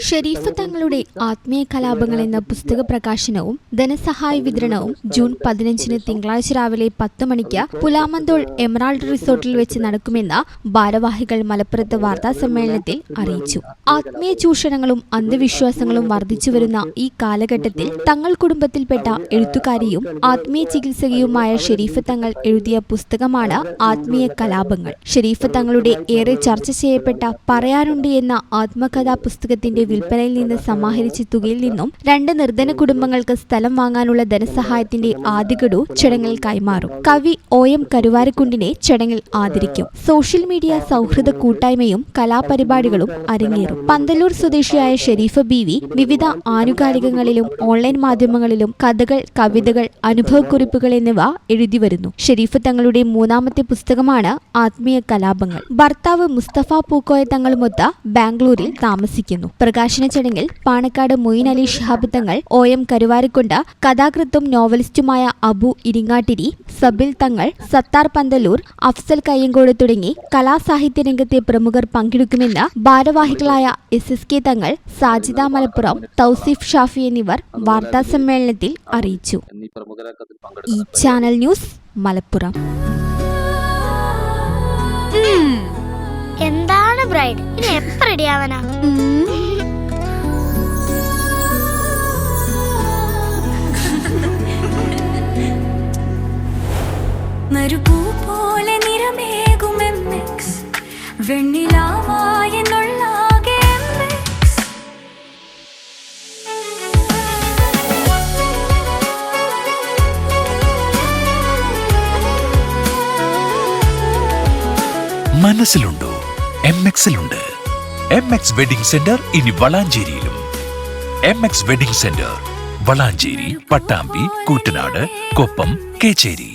ഷെരീഫ് തങ്ങളുടെ ആത്മീയ കലാപങ്ങൾ എന്ന പുസ്തക പ്രകാശനവും ധനസഹായ വിതരണവും ജൂൺ 15 തിങ്കളാഴ്ച രാവിലെ 10 മണിക്ക് പുലാമന്തോൾ എമറാൾഡ് റിസോർട്ടിൽ വെച്ച് നടക്കുമെന്ന് ഭാരവാഹികൾ മലപ്പുറത്ത് വാർത്താസമ്മേളനത്തിൽ അറിയിച്ചു. ആത്മീയ ചൂഷണങ്ങളും അന്ധവിശ്വാസങ്ങളും വർദ്ധിച്ചുവരുന്ന ഈ കാലഘട്ടത്തിൽ തങ്ങൾ കുടുംബത്തിൽപ്പെട്ട എഴുത്തുകാരിയും ആത്മീയ ചികിത്സകയുമായ ഷെരീഫ് തങ്ങൾ എഴുതിയ പുസ്തകമാണ് ആത്മീയ കലാപങ്ങൾ. ഷെരീഫ് തങ്ങളുടെ ഏറെ ചർച്ച ചെയ്യപ്പെട്ട പറയാനുണ്ട് എന്ന ആത്മകഥാ പുസ്തകത്തിന്റെ വിൽപ്പനയിൽ നിന്ന് സമാഹരിച്ച തുകയിൽ നിന്നും 2 നിർധന കുടുംബങ്ങൾക്ക് സ്ഥലം വാങ്ങാനുള്ള ധനസഹായത്തിന്റെ ആദ്യ ഗഡു ചടങ്ങിൽ കൈമാറും. കവി OM കരുവാരക്കുണ്ടിനെ ചടങ്ങിൽ ആദരിക്കും. സോഷ്യൽ മീഡിയ സൗഹൃദ കൂട്ടായ്മയും കലാപരിപാടികളും അരങ്ങേറും. പന്തലൂർ സ്വദേശിയായ ഷെരീഫ് ബീവി വിവിധ ആനുകാലികങ്ങളിലും ഓൺലൈൻ മാധ്യമങ്ങളിലും കഥകൾ, കവിതകൾ, അനുഭവക്കുറിപ്പുകൾ എന്നിവ എഴുതി വരുന്നു. ഷെരീഫ് തങ്ങളുടെ 3ാമത്തെ പുസ്തകമാണ് ആത്മീയ കലാപങ്ങൾ. ഭർത്താവ് മുസ്തഫ പൂക്കോയ തങ്ങളുമൊത്ത് ബാംഗ്ലൂരിൽ താമസിക്കുന്നു. പ്രകാശന ചടങ്ങിൽ പാണക്കാട് മൊയ്ൻ അലി ശിഹാബ് തങ്ങൾ, OM കരുവാരക്കുണ്ട്, കഥാകൃത്തും നോവലിസ്റ്റുമായ അബു ഇരിങ്ങാട്ടിരി, സബിൽ തങ്ങൾ, സത്താർ പന്തലൂർ, അഫ്സൽ കയ്യങ്കോട് തുടങ്ങി കലാസാഹിത്യ രംഗത്തെ പ്രമുഖർ പങ്കെടുക്കുമെന്ന് ഭാരവാഹികളായ SSK തങ്ങൾ, സാജിദ മലപ്പുറം, തൗസീഫ് ഷാഫി എന്നിവർ വാർത്താസമ്മേളനത്തിൽ അറിയിച്ചു. ഈ ചാനൽ ന്യൂസ് മലപ്പുറം. എന്താണ് ബ്രൈഡ്, ഇനി എപ്പോ റെഡി ആവാനാ? മരുപൂ പോലെ നിറമേകും MX വെണ്ണിലാവായി എന്നുള്ളാകെ MX. മനസ്സിലുണ്ടോ? MX-ലുണ്ട്. MX വെഡിംഗ് സെന്റർ ഇനി വളാഞ്ചേരിയിലും. MX wedding centre Valanchery, Pattambi, Koottanad, Koppam, Kecheri.